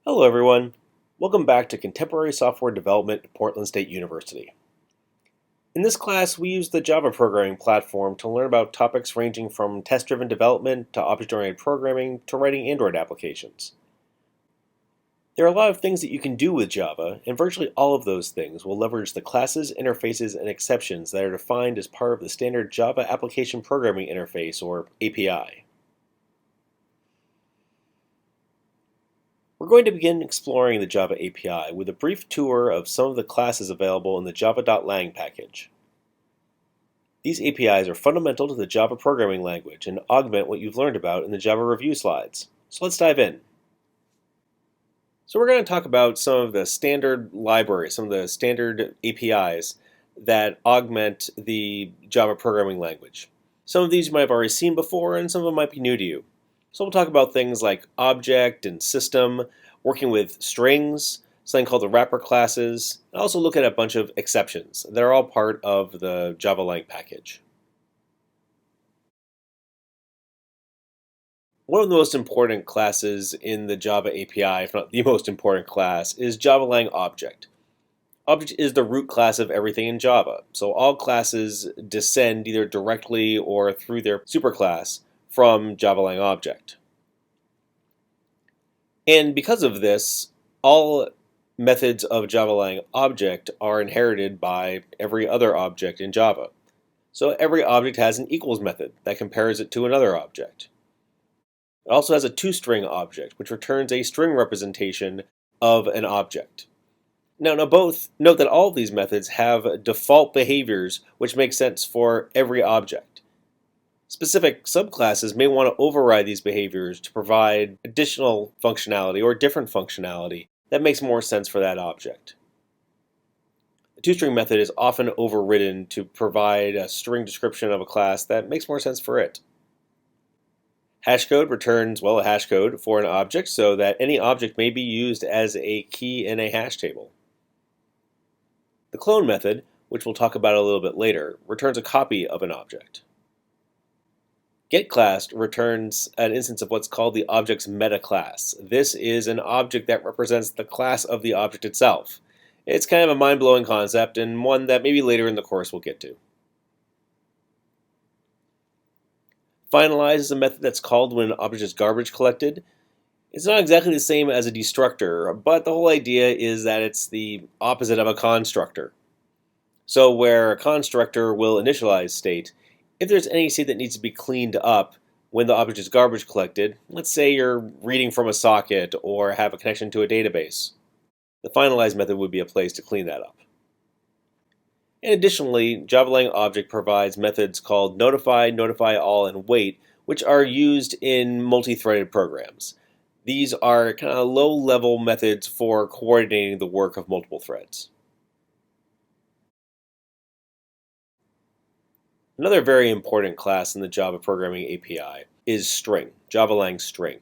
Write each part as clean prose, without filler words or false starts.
Hello everyone. Welcome back to Contemporary Software Development at Portland State University. In this class, we use the Java programming platform to learn about topics ranging from test-driven development to object-oriented programming to writing Android applications. There are a lot of things that you can do with Java, and virtually all of those things will leverage the classes, interfaces, and exceptions that are defined as part of the standard Java Application Programming Interface, or API. We're going to begin exploring the Java API with a brief tour of some of the classes available in the java.lang package. These APIs are fundamental to the Java programming language and augment what you've learned about in the Java review slides. So let's dive in. So we're going to talk about some of the standard libraries, some of the standard APIs that augment the Java programming language. Some of these you might have already seen before, and some of them might be new to you. So we'll talk about things like object and system, working with strings, something called the wrapper classes, and also look at a bunch of exceptions. They're all part of the Java.lang package. One of the most important classes in the Java API, if not the most important class, is Java.lang Object. Object is the root class of everything in Java, so all classes descend either directly or through their superclass from Java.lang Object. And because of this, all methods of Java.lang Object are inherited by every other object in Java. So every object has an equals method that compares it to another object. It also has a toString object, which returns a string representation of an object. Now, note that all of these methods have default behaviors which make sense for every object. Specific subclasses may want to override these behaviors to provide additional functionality or different functionality that makes more sense for that object. The toString method is often overridden to provide a string description of a class that makes more sense for it. Hashcode returns, a hashcode for an object so that any object may be used as a key in a hash table. The clone method, which we'll talk about a little bit later, returns a copy of an object. GetClass returns an instance of what's called the object's meta class. This is an object that represents the class of the object itself. It's kind of a mind-blowing concept and one that maybe later in the course we'll get to. Finalize is a method that's called when an object is garbage collected. It's not exactly the same as a destructor, but the whole idea is that it's the opposite of a constructor. So where a constructor will initialize state, if there's any state that needs to be cleaned up when the object is garbage collected, let's say you're reading from a socket or have a connection to a database, the finalize method would be a place to clean that up. And additionally, Java.lang Object provides methods called notify, notify all, and wait, which are used in multi-threaded programs. These are kind of low-level methods for coordinating the work of multiple threads. Another very important class in the Java Programming API is string, Java.lang string.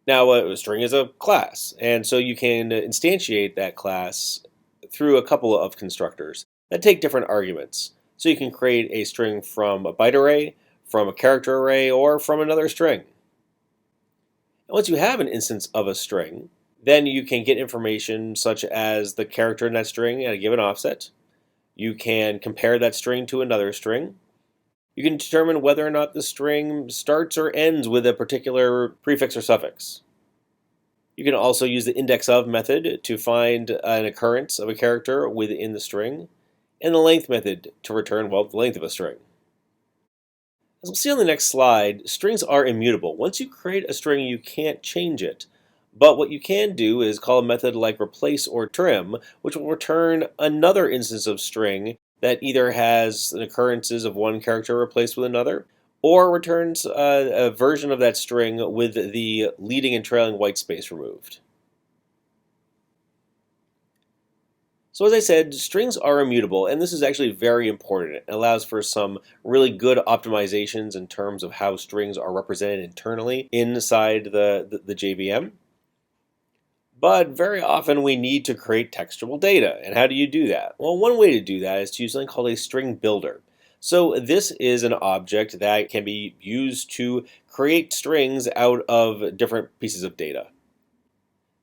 Now, a string is a class, and so you can instantiate that class through a couple of constructors that take different arguments. So you can create a string from a byte array, from a character array, or from another string. And once you have an instance of a string, then you can get information such as the character in that string at a given offset. You can compare that string to another string. You can determine whether or not the string starts or ends with a particular prefix or suffix. You can also use the index_of method to find an occurrence of a character within the string, and the length method to return, the length of a string. As we'll see on the next slide, strings are immutable. Once you create a string, you can't change it. But what you can do is call a method like replace or trim, which will return another instance of string that either has an occurrences of one character replaced with another, or returns a version of that string with the leading and trailing white space removed. So as I said, strings are immutable, and this is actually very important. It allows for some really good optimizations in terms of how strings are represented internally inside the JVM. But very often we need to create textual data. And how do you do that? Well, one way to do that is to use something called a string builder. So this is an object that can be used to create strings out of different pieces of data.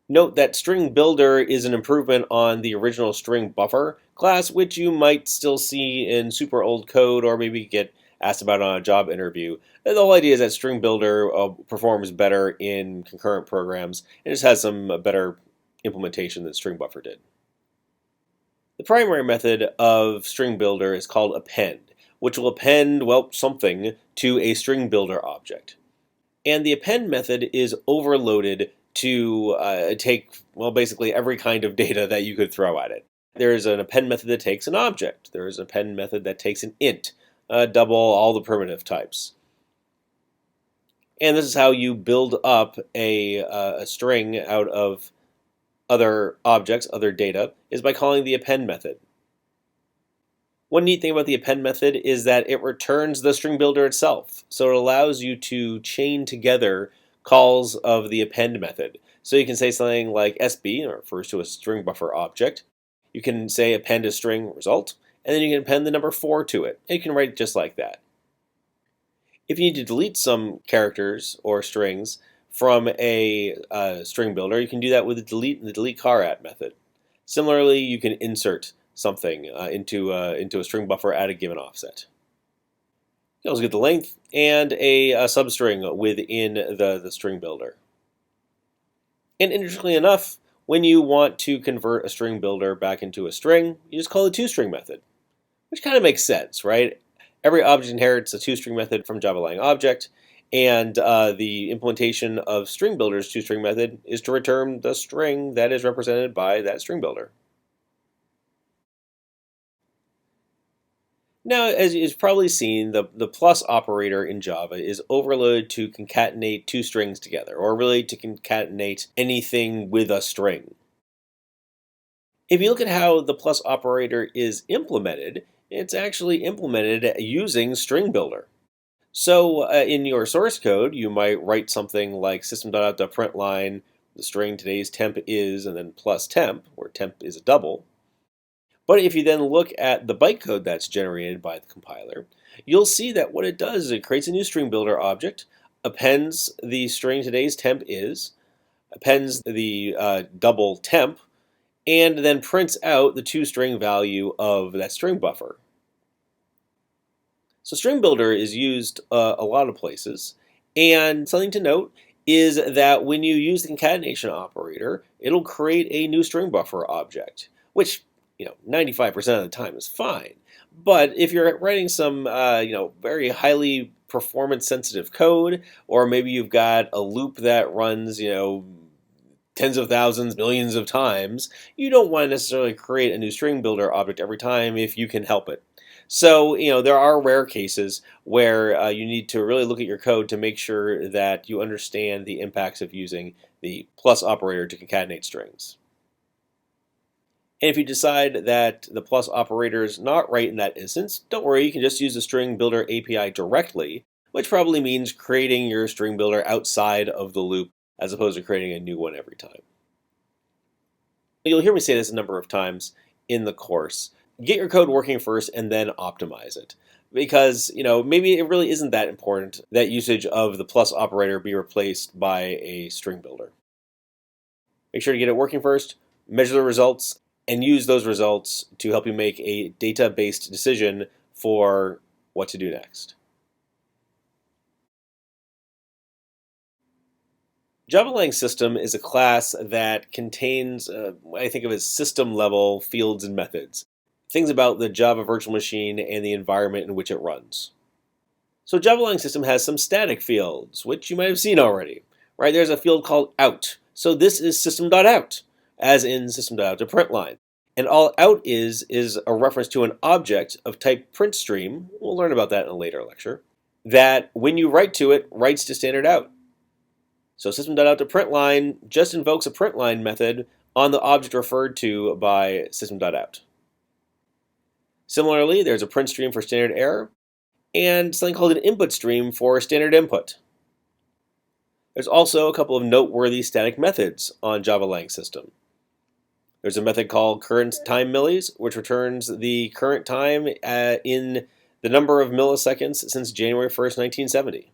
Note that string builder is an improvement on the original string buffer class, which you might still see in super old code or maybe get asked about on a job interview. And the whole idea is that string builder performs better in concurrent programs and just has some better implementation than string buffer did. The primary method of string builder is called append, which will append, well, something to a string builder object. And the append method is overloaded to take, well, basically every kind of data that you could throw at it. There's an append method that takes an object. There's an append method that takes an int, double all the primitive types. And this is how you build up a string out of other objects, other data, is by calling the append method. One neat thing about the append method is that it returns the string builder itself. So it allows you to chain together calls of the append method. So you can say something like SB, or refers to a string buffer object. You can say append a string result, and then you can append the number 4 to it. And you can write it just like that. If you need to delete some characters or strings from a string builder, you can do that with the delete char at method. Similarly, you can insert something into a string buffer at a given offset. You also get the length and a substring within the string builder. And interestingly enough, when you want to convert a string builder back into a string, you just call the toString method, which kind of makes sense, right? Every object inherits a toString method from Java-Lang object, and the implementation of string builder's toString method is to return the string that is represented by that string builder. Now, as you've probably seen, the plus operator in Java is overloaded to concatenate two strings together, or really to concatenate anything with a string. If you look at how the plus operator is implemented, it's actually implemented using string builder. So in your source code, you might write something like system.out.println, the string today's temp is, and then plus temp, where temp is a double. But if you then look at the bytecode that's generated by the compiler, you'll see that what it does is it creates a new string builder object, appends the string today's temp is, appends the double temp, and then prints out the toString value of that string buffer. So string builder is used a lot of places, and something to note is that when you use the concatenation operator, it'll create a new string buffer object, which 95% of the time is fine. But if you're writing some, very highly performance sensitive code, or maybe you've got a loop that runs, tens of thousands, millions of times, you don't want to necessarily create a new string builder object every time if you can help it. So, there are rare cases where you need to really look at your code to make sure that you understand the impacts of using the plus operator to concatenate strings. And if you decide that the plus operator is not right in that instance, don't worry, you can just use the string builder API directly, which probably means creating your string builder outside of the loop as opposed to creating a new one every time. You'll hear me say this a number of times in the course. Get your code working first and then optimize it. Because, maybe it really isn't that important that usage of the plus operator be replaced by a string builder. Make sure to get it working first, measure the results, and use those results to help you make a data-based decision for what to do next. Java-Lang system is a class that contains, I think of as system-level fields and methods, things about the Java virtual machine and the environment in which it runs. So Java-Lang system has some static fields, which you might have seen already. Right? There's a field called out. So this is system.out, as in system.out.println. And all out is a reference to an object of type printstream. We'll learn about that in a later lecture. That when you write to it, writes to standard out. So system.out.println just invokes a println method on the object referred to by system.out. Similarly, there's a print stream for standard error, and something called an input stream for standard input. There's also a couple of noteworthy static methods on Java-Lang system. There's a method called current time millis, which returns the current time in the number of milliseconds since January 1st, 1970.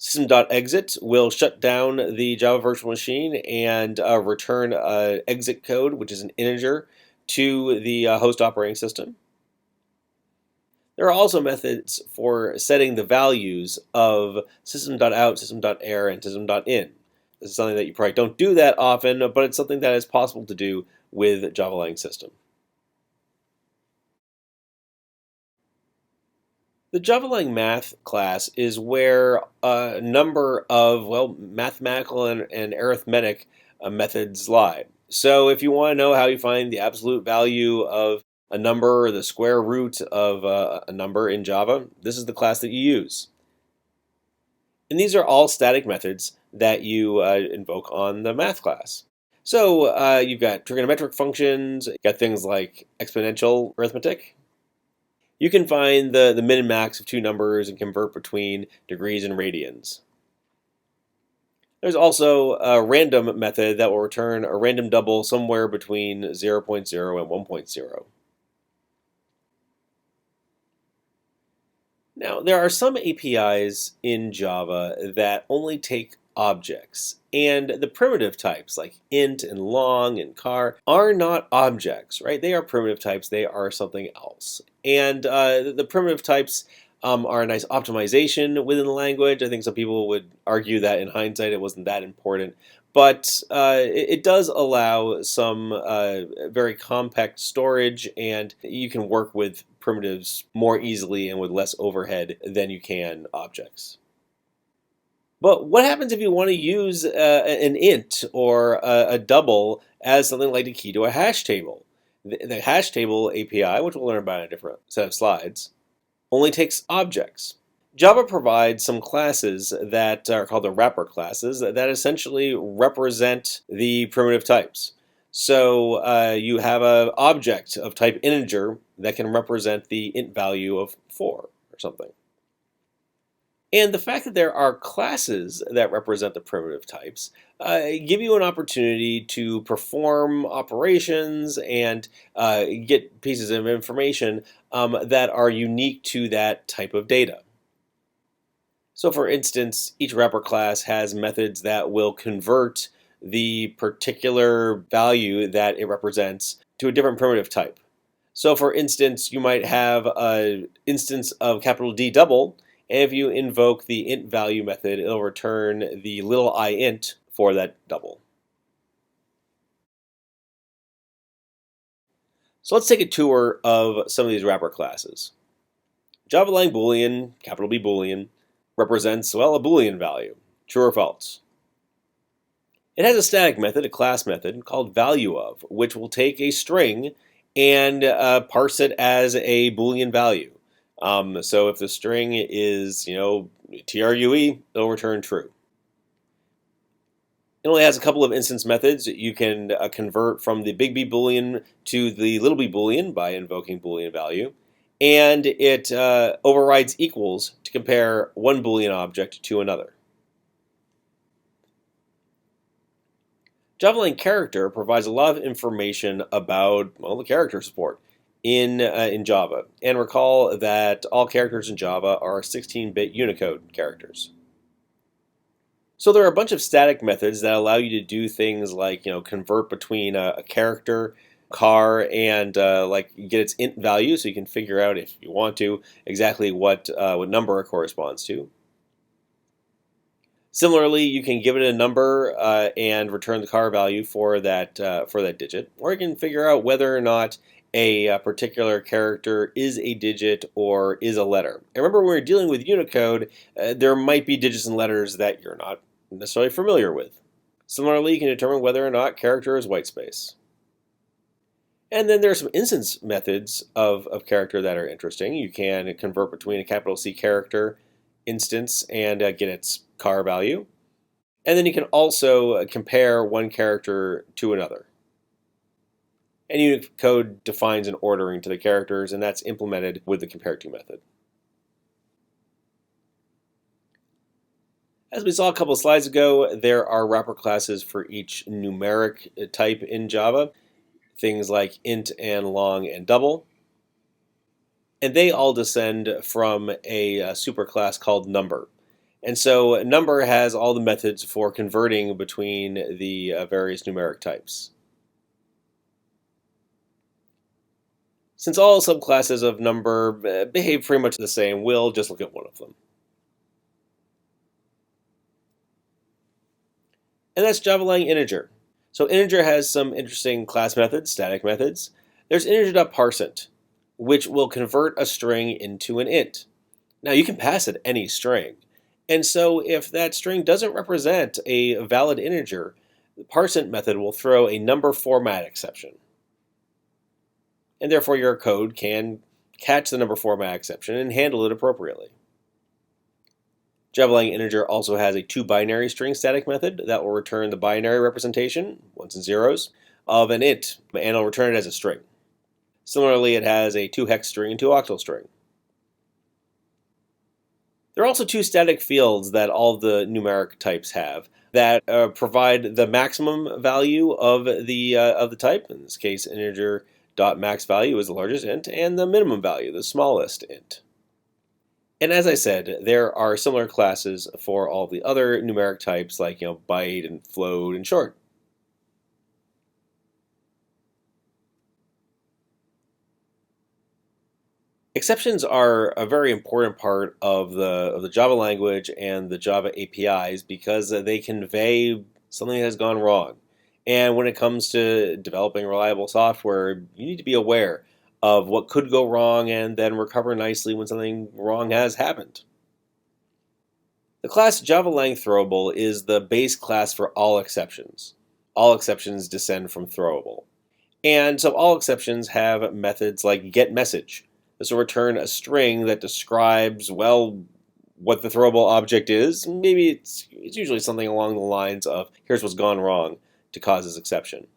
System.exit will shut down the Java virtual machine and return an exit code, which is an integer, to the host operating system. There are also methods for setting the values of system.out, system.err, and system.in. This is something that you probably don't do that often, but it's something that is possible to do with Java Lang System. The Java Lang Math class is where a number of, well, mathematical and arithmetic methods lie. So if you want to know how you find the absolute value of a number or the square root of a number in Java, this is the class that you use. And these are all static methods that you invoke on the math class. So you've got trigonometric functions, you've got things like exponential arithmetic. You can find the min and max of two numbers and convert between degrees and radians. There's also a random method that will return a random double somewhere between 0.0 and 1.0. Now, there are some APIs in Java that only take objects, and the primitive types like int and long and char are not objects, right? They are primitive types, they are something else. And the primitive types are a nice optimization within the language. I think some people would argue that in hindsight it wasn't that important, but it does allow some very compact storage, and you can work with primitives more easily and with less overhead than you can objects. But what happens if you want to use an int or a double as something like the key to a hash table? The hash table API, which we'll learn about in a different set of slides, only takes objects. Java provides some classes that are called the wrapper classes that essentially represent the primitive types. So you have an object of type integer that can represent the int value of 4 or something. And the fact that there are classes that represent the primitive types give you an opportunity to perform operations and get pieces of information that are unique to that type of data. So for instance, each wrapper class has methods that will convert the particular value that it represents to a different primitive type. So for instance, you might have an instance of capital D double, and if you invoke the int value method, it'll return the little I int for that double. So let's take a tour of some of these wrapper classes. Java Lang Boolean, capital B Boolean, represents, well, a Boolean value, true or false. It has a static method, a class method, called valueOf, which will take a string and parse it as a Boolean value. So if the string is, TRUE, it'll return true. It only has a couple of instance methods. You can convert from the big B Boolean to the little b Boolean by invoking Boolean value. And it overrides equals to compare one Boolean object to another. Java Lang Character provides a lot of information about, well, the character support in Java. And recall that all characters in Java are 16-bit Unicode characters. So there are a bunch of static methods that allow you to do things like, convert between a character, char, and get its int value, so you can figure out, if you want to, exactly what number it corresponds to. Similarly, you can give it a number and return the char value for that digit, or you can figure out whether or not a particular character is a digit or is a letter. And remember, when we're dealing with Unicode, there might be digits and letters that you're not necessarily familiar with. Similarly, you can determine whether or not character is white space. And then there are some instance methods of character that are interesting. You can convert between a capital C character instance and get its char value. And then you can also compare one character to another. And Unicode defines an ordering to the characters, and that's implemented with the compare_to method. As we saw a couple of slides ago, there are wrapper classes for each numeric type in Java, things like int and long and double. And they all descend from a superclass called number. And so number has all the methods for converting between the various numeric types. Since all subclasses of number behave pretty much the same, we'll just look at one of them. And that's Java-Lang integer. So integer has some interesting class methods, static methods. There's integer.parseInt, which will convert a string into an int. Now you can pass it any string. And so if that string doesn't represent a valid integer, the parseInt method will throw a number format exception. And therefore your code can catch the number format exception and handle it appropriately. Java-Lang integer also has a two-binary string static method that will return the binary representation, ones and zeros, of an int, and it'll return it as a string. Similarly, it has a 2-hex string and 2-octal string. There are also two static fields that all the numeric types have that provide the maximum value of the type. In this case, integer.maxValue is the largest int, and the minimum value, the smallest int. And as I said, there are similar classes for all the other numeric types like byte and float and short. Exceptions are a very important part of the Java language and the Java APIs because they convey something that has gone wrong. And when it comes to developing reliable software, you need to be aware of what could go wrong and then recover nicely when something wrong has happened. The class Java-Lang Throwable is the base class for all exceptions. All exceptions descend from throwable. And so all exceptions have methods like getMessage. This will return a string that describes, well, what the throwable object is. Maybe it's usually something along the lines of, here's what's gone wrong to cause this exception.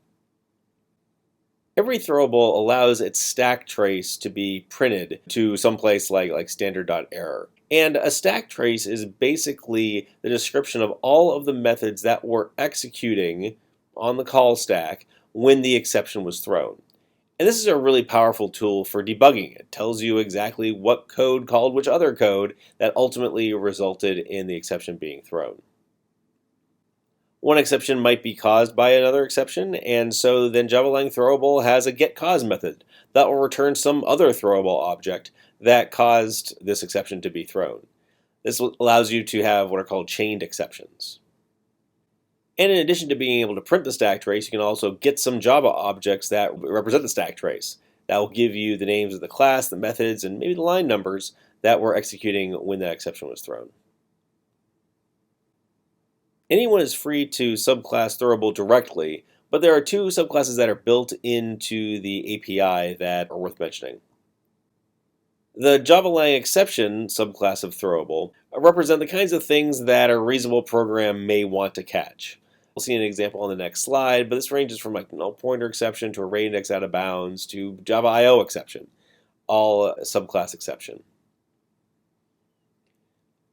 Every throwable allows its stack trace to be printed to someplace like standard.error. And a stack trace is basically the description of all of the methods that were executing on the call stack when the exception was thrown. And this is a really powerful tool for debugging. It tells you exactly what code called which other code that ultimately resulted in the exception being thrown. One exception might be caused by another exception, and so then Java-Lang Throwable has a getCause method that will return some other throwable object that caused this exception to be thrown. This allows you to have what are called chained exceptions. And in addition to being able to print the stack trace, you can also get some Java objects that represent the stack trace. That will give you the names of the class, the methods, and maybe the line numbers that were executing when that exception was thrown. Anyone is free to subclass Throwable directly, but there are two subclasses that are built into the API that are worth mentioning. The Java-Lang exception subclass of Throwable represent the kinds of things that a reasonable program may want to catch. We'll see an example on the next slide, but this ranges from like null pointer exception to array index out of bounds to Java I/O exception, all subclass exception.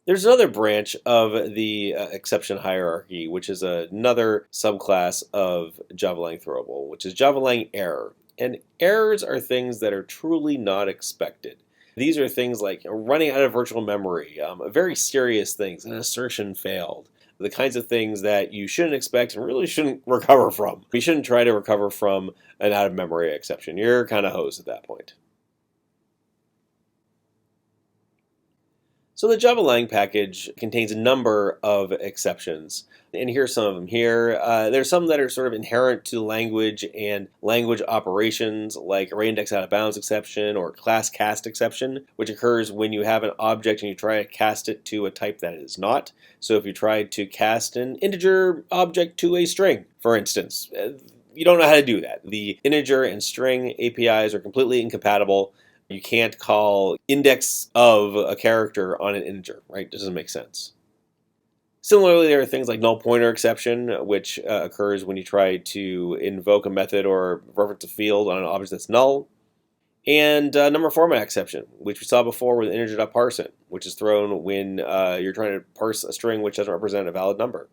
There's another branch of the exception hierarchy, which is another subclass of Java-Lang Throwable, which is Java-Lang Error. And errors are things that are truly not expected. These are things like running out of virtual memory, very serious things, an assertion failed, the kinds of things that you shouldn't expect and really shouldn't recover from. You shouldn't try to recover from an out of memory exception. You're kind of hosed at that point. So the Java-Lang package contains a number of exceptions, and here's some of them here. There's some that are sort of inherent to language and language operations, like array index out of bounds exception or class cast exception, which occurs when you have an object and you try to cast it to a type that it is not. So if you try to cast an integer object to a string, for instance, you don't know how to do that. The integer and string APIs are completely incompatible. You can't call index of a character on an integer, right? It doesn't make sense. Similarly, there are things like null pointer exception, which occurs when you try to invoke a method or reference a field on an object that's null. And number format exception, which we saw before with integer.parseInt, which is thrown when you're trying to parse a string which doesn't represent a valid number.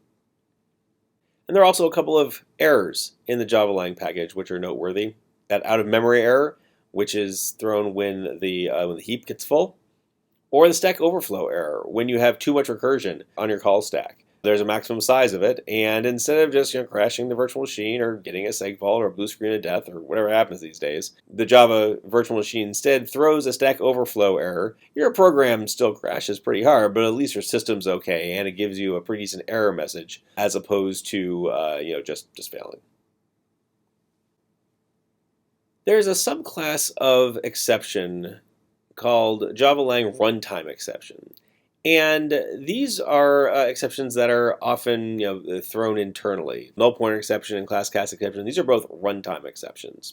And there are also a couple of errors in the Java-Lang package which are noteworthy. That out of memory error, which is thrown when the heap gets full, Or the stack overflow error, when you have too much recursion on your call stack. There's a maximum size of it, and instead of just crashing the virtual machine or getting a seg fault or a blue screen of death or whatever happens these days, the Java virtual machine instead throws a stack overflow error. Your program still crashes pretty hard, but at least your system's okay, and it gives you a pretty decent error message as opposed to just failing. There's a subclass of exception called Java Lang runtime exception. And these are exceptions that are often thrown internally. Null pointer exception and class cast exception, these are both runtime exceptions.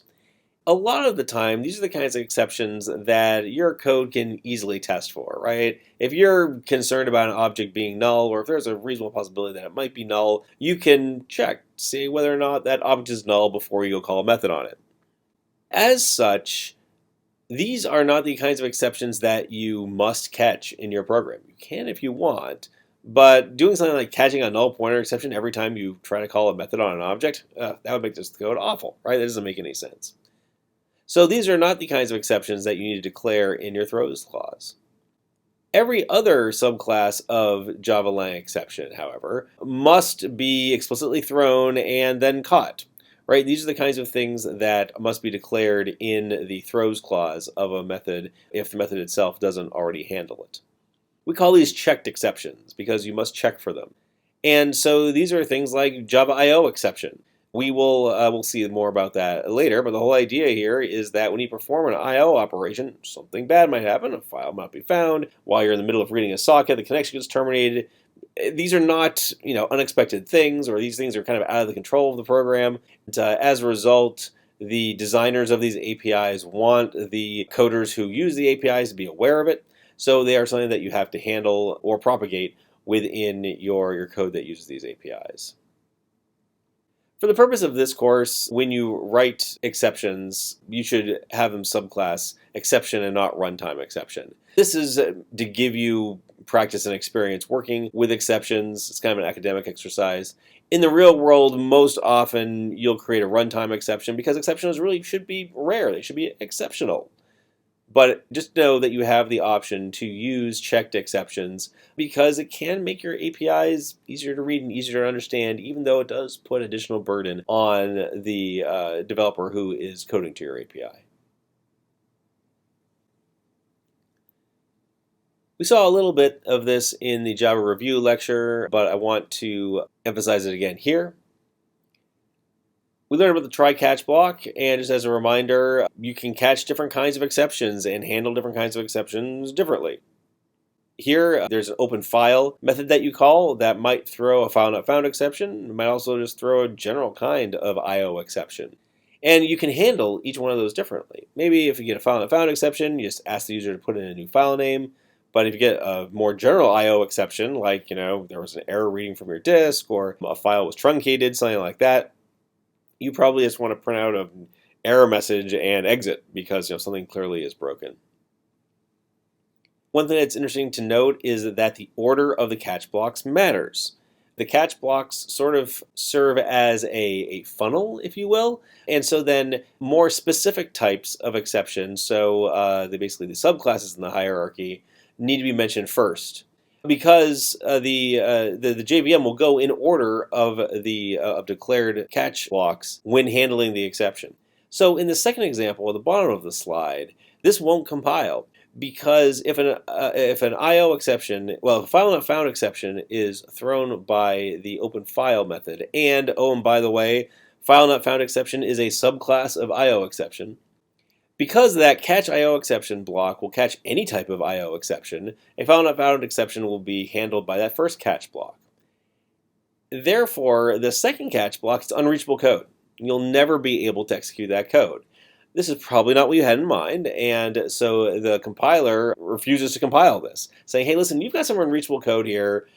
A lot of the time, these are the kinds of exceptions that your code can easily test for, right? If you're concerned about an object being null, or if there's a reasonable possibility that it might be null, you can check, see whether or not that object is null before you go call a method on it. As such, these are not the kinds of exceptions that you must catch in your program. You can if you want, but doing something like catching a null pointer exception every time you try to call a method on an object, that would make this code awful, right? That doesn't make any sense. So these are not the kinds of exceptions that you need to declare in your throws clause. Every other subclass of Java Lang exception, however, must be explicitly thrown and then caught. Right? These are the kinds of things that must be declared in the throws clause of a method if the method itself doesn't already handle it. We call these checked exceptions because you must check for them. And so these are things like Java I/O exception. We'll see more about that later, but the whole idea here is that when you perform an I/O operation, something bad might happen, a file might be found, while you're in the middle of reading a socket, the connection gets terminated. These are not, unexpected things, or these things are kind of out of the control of the program. And, as a result, the designers of these APIs want the coders who use the APIs to be aware of it. So they are something that you have to handle or propagate within your code that uses these APIs. For the purpose of this course, when you write exceptions, you should have them subclass exception and not runtime exception. This is to give you practice and experience working with exceptions. It's kind of an academic exercise. In the real world, most often you'll create a runtime exception because exceptions really should be rare. They should be exceptional. But just know that you have the option to use checked exceptions because it can make your APIs easier to read and easier to understand, even though it does put additional burden on the developer who is coding to your API. We saw a little bit of this in the Java Review lecture, but I want to emphasize it again here. We learned about the try-catch block, and just as a reminder, you can catch different kinds of exceptions and handle different kinds of exceptions differently. Here, there's an open file method that you call that might throw a file not found exception. It might also just throw a general kind of I/O exception. And you can handle each one of those differently. Maybe if you get a file not found exception, you just ask the user to put in a new file name. But if you get a more general I/O exception, like there was an error reading from your disk or a file was truncated, something like that, you probably just want to print out an error message and exit because something clearly is broken. One thing that's interesting to note is that the order of the catch blocks matters. The catch blocks sort of serve as a funnel, if you will, and so then more specific types of exceptions, so basically the subclasses in the hierarchy, need to be mentioned first. Because the JVM will go in order of the declared catch blocks when handling the exception. So in the second example at the bottom of the slide, this won't compile because if an I/O exception, well, a file not found exception is thrown by the open file method, and by the way, file not found exception is a subclass of I/O exception. Because that catch I/O exception block will catch any type of I/O exception, a file not found exception will be handled by that first catch block. Therefore, the second catch block is unreachable code. You'll never be able to execute that code. This is probably not what you had in mind, and so the compiler refuses to compile this, saying, hey, listen, you've got some unreachable code here.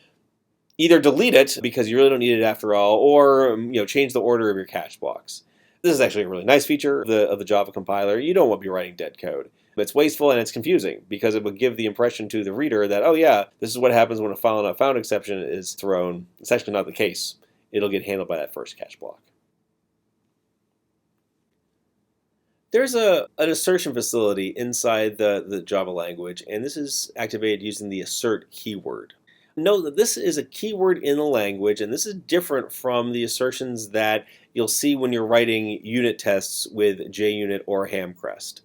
Either delete it because you really don't need it after all, or change the order of your catch blocks. This is actually a really nice feature of the Java compiler. You don't want to be writing dead code. It's wasteful and it's confusing because it would give the impression to the reader that, oh yeah, this is what happens when a file not found exception is thrown. It's actually not the case. It'll get handled by that first catch block. There's an assertion facility inside the Java language, and this is activated using the assert keyword. Note that this is a keyword in the language, and this is different from the assertions that you'll see when you're writing unit tests with JUnit or Hamcrest.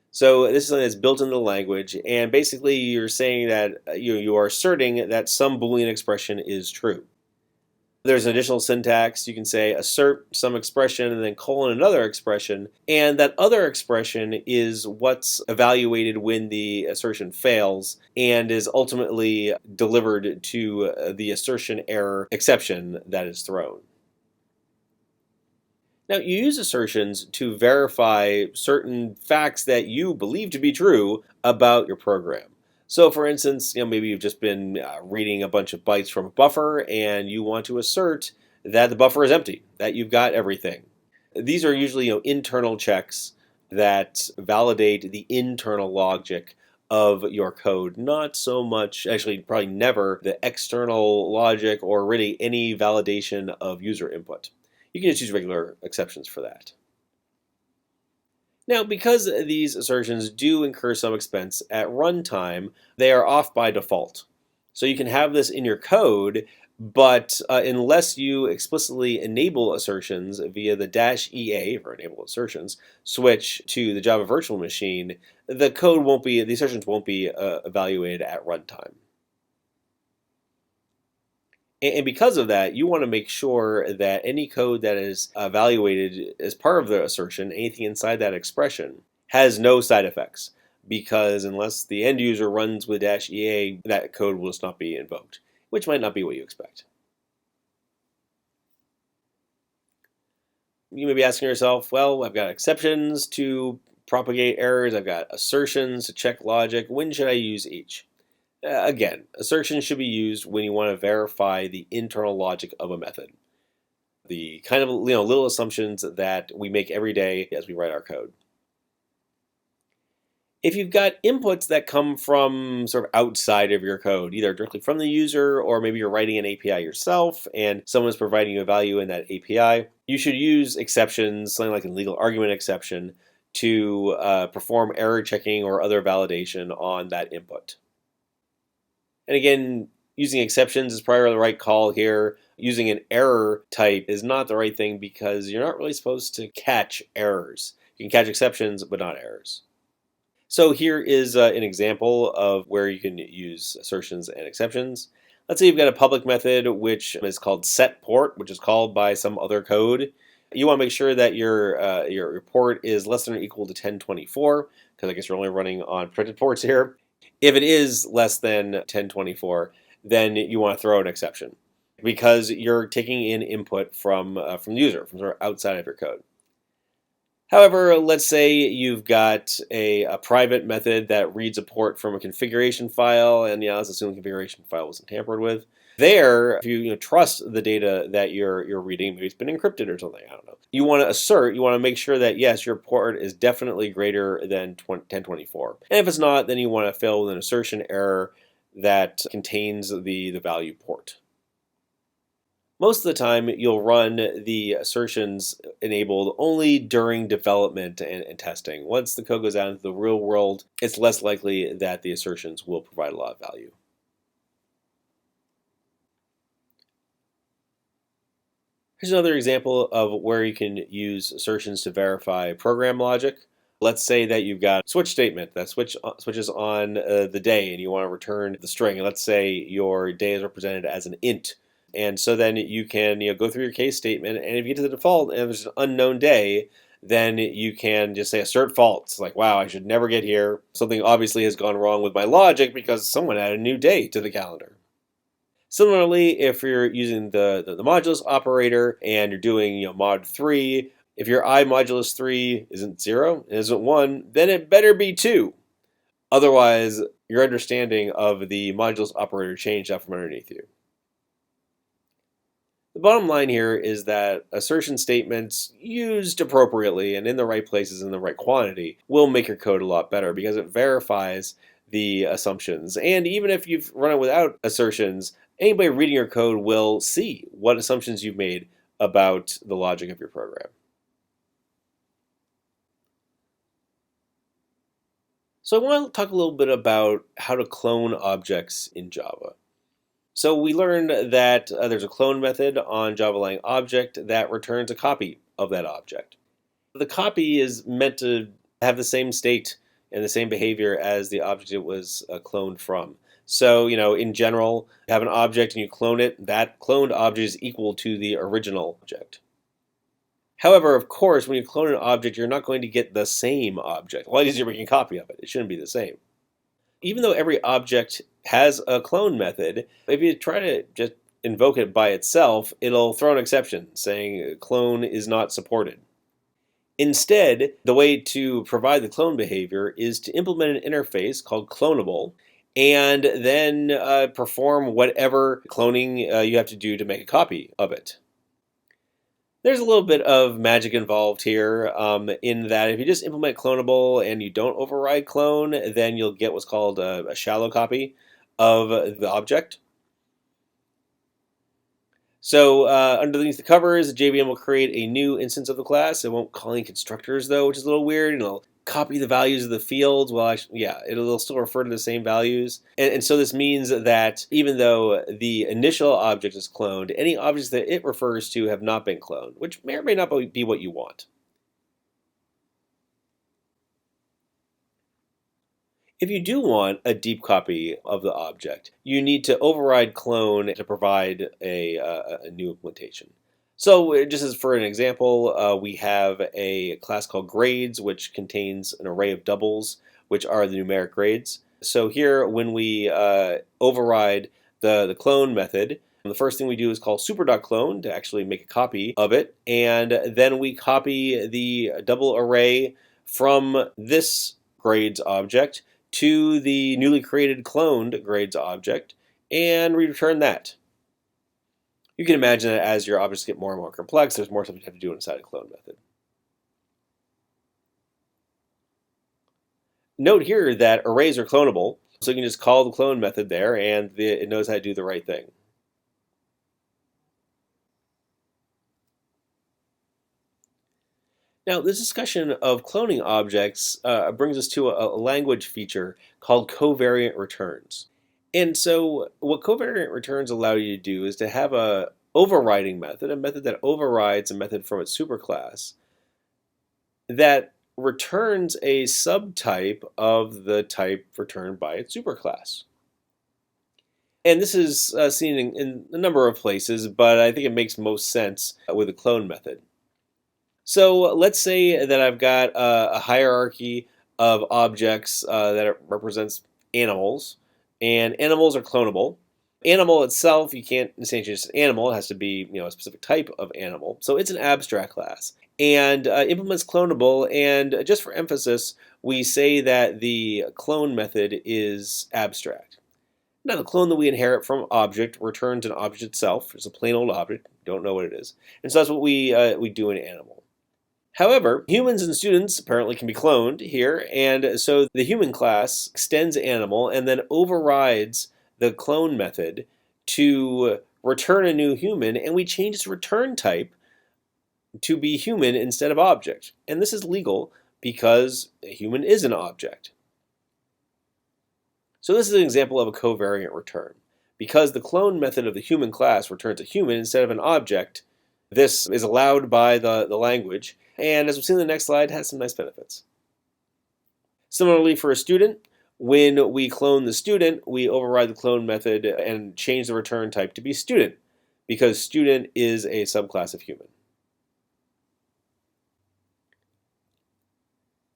So this is something that's built into the language, and basically you're saying that you are asserting that some Boolean expression is true. There's an additional syntax. You can say assert some expression and then colon another expression, and that other expression is what's evaluated when the assertion fails and is ultimately delivered to the assertion error exception that is thrown. Now, you use assertions to verify certain facts that you believe to be true about your program. So, for instance, maybe you've just been reading a bunch of bytes from a buffer, and you want to assert that the buffer is empty, that you've got everything. These are usually internal checks that validate the internal logic of your code, not so much, actually, probably never the external logic or really any validation of user input. You can just use regular exceptions for that. Now, because these assertions do incur some expense at runtime, they are off by default. So you can have this in your code, but unless you explicitly enable assertions via the -EA, for enable assertions, switch to the Java virtual machine, the assertions won't be evaluated at runtime. And because of that, you want to make sure that any code that is evaluated as part of the assertion, anything inside that expression, has no side effects. Because unless the end user runs with -EA, that code will just not be invoked, which might not be what you expect. You may be asking yourself, well, I've got exceptions to propagate errors, I've got assertions to check logic. When should I use each? Again, assertions should be used when you want to verify the internal logic of a method. The kind of little assumptions that we make every day as we write our code. If you've got inputs that come from sort of outside of your code, either directly from the user or maybe you're writing an API yourself and someone's providing you a value in that API, you should use exceptions, something like a legal argument exception, to perform error checking or other validation on that input. And again, using exceptions is probably the right call here. Using an error type is not the right thing because you're not really supposed to catch errors. You can catch exceptions, but not errors. So here is an example of where you can use assertions and exceptions. Let's say you've got a public method which is called setPort, which is called by some other code. You want to make sure that your port is less than or equal to 1024, because I guess you're only running on protected ports here. If it is less than 1024, then you want to throw an exception because you're taking in input from the user, from sort of outside of your code. However, let's say you've got a private method that reads a port from a configuration file, and let's assume the configuration file wasn't tampered with. There, if you trust the data that you're reading, maybe it's been encrypted or something, I don't know. You want to make sure that yes, your port is definitely greater than 1024. And if it's not, then you want to fill with an assertion error that contains the value port. Most of the time, you'll run the assertions enabled only during development and testing. Once the code goes out into the real world, it's less likely that the assertions will provide a lot of value. Here's another example of where you can use assertions to verify program logic. Let's say that you've got a switch statement that switches on the day and you want to return the string. And let's say your day is represented as an int. And so then you can go through your case statement, and if you get to the default and there's an unknown day, then you can just say assert false. Like, wow, I should never get here. Something obviously has gone wrong with my logic because someone added a new day to the calendar. Similarly, if you're using the modulus operator and you're doing mod 3, if your I modulus 3 isn't 0, it isn't 1, then it better be 2. Otherwise, your understanding of the modulus operator changed out from underneath you. The bottom line here is that assertion statements used appropriately and in the right places in the right quantity will make your code a lot better because it verifies the assumptions. And even if you've run it without assertions, anybody reading your code will see what assumptions you've made about the logic of your program. So I want to talk a little bit about how to clone objects in Java. So we learned that there's a clone method on Java Lang object that returns a copy of that object. The copy is meant to have the same state and the same behavior as the object it was cloned from. So, in general, you have an object and you clone it, that cloned object is equal to the original object. However, of course, when you clone an object, you're not going to get the same object. Well, you're making a copy of it. It shouldn't be the same. Even though every object has a clone method, if you try to just invoke it by itself, it'll throw an exception saying clone is not supported. Instead, the way to provide the clone behavior is to implement an interface called clonable and then perform whatever cloning you have to do to make a copy of it. There's a little bit of magic involved here in that if you just implement clonable and you don't override clone, then you'll get what's called a shallow copy of the object. So underneath the covers, JVM will create a new instance of the class. It won't call any constructors though, which is a little weird. And it'll copy the values of the fields. Well, actually, yeah, it'll still refer to the same values. And so this means that even though the initial object is cloned, any objects that it refers to have not been cloned, which may or may not be what you want. If you do want a deep copy of the object, you need to override clone to provide a new implementation. So just as for an example, we have a class called grades, which contains an array of doubles, which are the numeric grades. So here, when we override the clone method, the first thing we do is call super.clone to actually make a copy of it. And then we copy the double array from this grades object to the newly created cloned grades object and return that. You can imagine that as your objects get more and more complex, there's more stuff you have to do inside a clone method. Note here that arrays are clonable, so you can just call the clone method there and it knows how to do the right thing. Now, this discussion of cloning objects brings us to a language feature called covariant returns. And so what covariant returns allow you to do is to have a overriding method, a method that overrides a method from its superclass that returns a subtype of the type returned by its superclass. And this is seen in a number of places, but I think it makes most sense with the clone method. So let's say that I've got a hierarchy of objects that represents animals, and animals are clonable. Animal itself, you can't instantiate just an animal. It has to be a specific type of animal. So it's an abstract class and implements clonable. And just for emphasis, we say that the clone method is abstract. Now, the clone that we inherit from object returns an object itself. It's a plain old object. You don't know what it is. And so that's what we do in animal. However, humans and students apparently can be cloned here, and so the human class extends animal and then overrides the clone method to return a new human, and we change its return type to be human instead of object. And this is legal because a human is an object. So this is an example of a covariant return. Because the clone method of the human class returns a human instead of an object, this is allowed by the language, and as we'll see in the next slide, has some nice benefits. Similarly, for a student, when we clone the student, we override the clone method and change the return type to be student, because student is a subclass of human.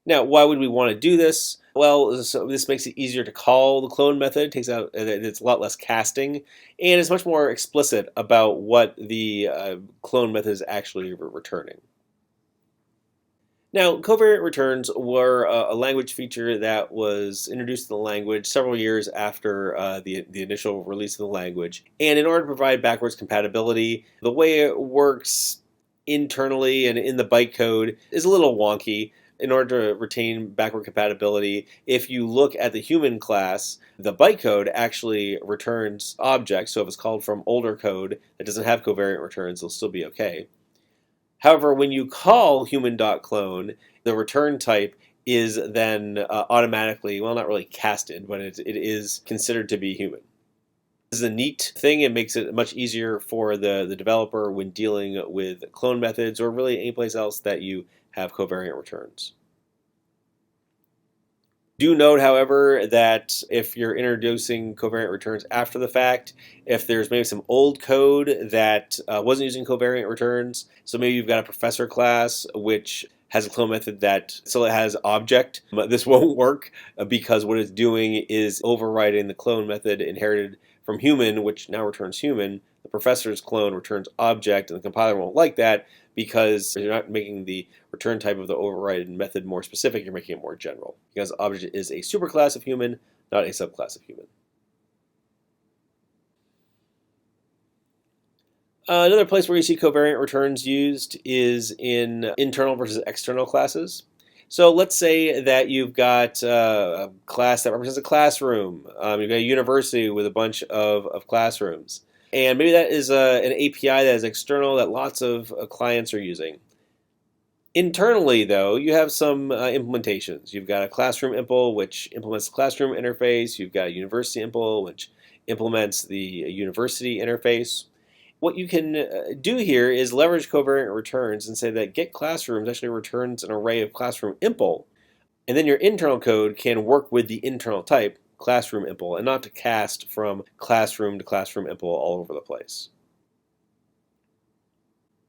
Now, why would we want to do this? Well, so this makes it easier to call the clone method. It's a lot less casting, and it's much more explicit about what the clone method is actually returning. Now, covariant returns were a language feature that was introduced to the language several years after the initial release of the language. And in order to provide backwards compatibility, the way it works internally and in the bytecode is a little wonky. In order to retain backward compatibility, if you look at the human class, the bytecode actually returns objects. So if it's called from older code that doesn't have covariant returns, it'll still be okay. However, when you call human.clone, the return type is then automatically, well, not really casted, but it is considered to be human. This is a neat thing. It makes it much easier for the developer when dealing with clone methods or really any place else that you have covariant returns. Do note, however, that if you're introducing covariant returns after the fact, if there's maybe some old code that wasn't using covariant returns, so maybe you've got a professor class which has a clone method that still has object, this won't work because what it's doing is overriding the clone method inherited from human, which now returns human. The professor's clone returns object, and the compiler won't like that because you're not making the return type of the overridden method more specific, you're making it more general. Because object is a superclass of human, not a subclass of human. Another place where you see covariant returns used is in internal versus external classes. So let's say that you've got a class that represents a classroom. You've got a university with a bunch of classrooms. And maybe that is an API that is external that lots of clients are using. Internally, though, you have some implementations. You've got a classroom impl, which implements the classroom interface. You've got a university impl, which implements the university interface. What you can do here is leverage covariant returns and say that get classrooms actually returns an array of classroom impl, and then your internal code can work with the internal type classroom impl and not to cast from classroom to classroom impl all over the place.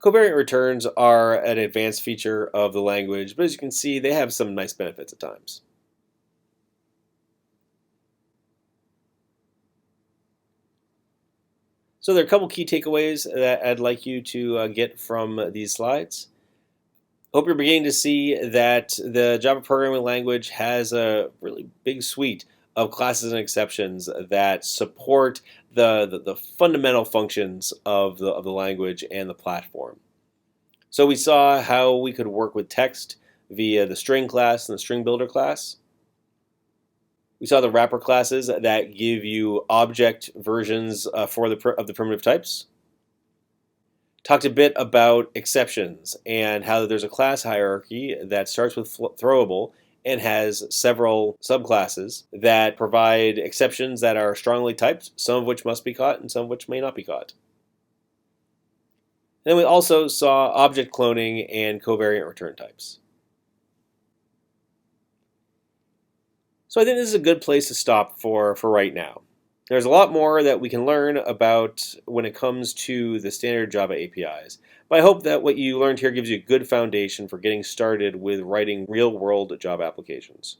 Covariant returns are an advanced feature of the language, but as you can see, they have some nice benefits at times. So there are a couple key takeaways that I'd like you to get from these slides. Hope you're beginning to see that the Java programming language has a really big suite of classes and exceptions that support the fundamental functions of the language and the platform. So we saw how we could work with text via the string class and the string builder class. We saw the wrapper classes that give you object versions of the primitive types. Talked a bit about exceptions and how there's a class hierarchy that starts with throwable and has several subclasses that provide exceptions that are strongly typed, some of which must be caught and some of which may not be caught. And then we also saw object cloning and covariant return types. So I think this is a good place to stop for right now. There's a lot more that we can learn about when it comes to the standard Java APIs, but I hope that what you learned here gives you a good foundation for getting started with writing real-world Java applications.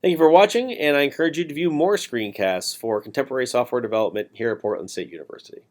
Thank you for watching, and I encourage you to view more screencasts for contemporary software development here at Portland State University.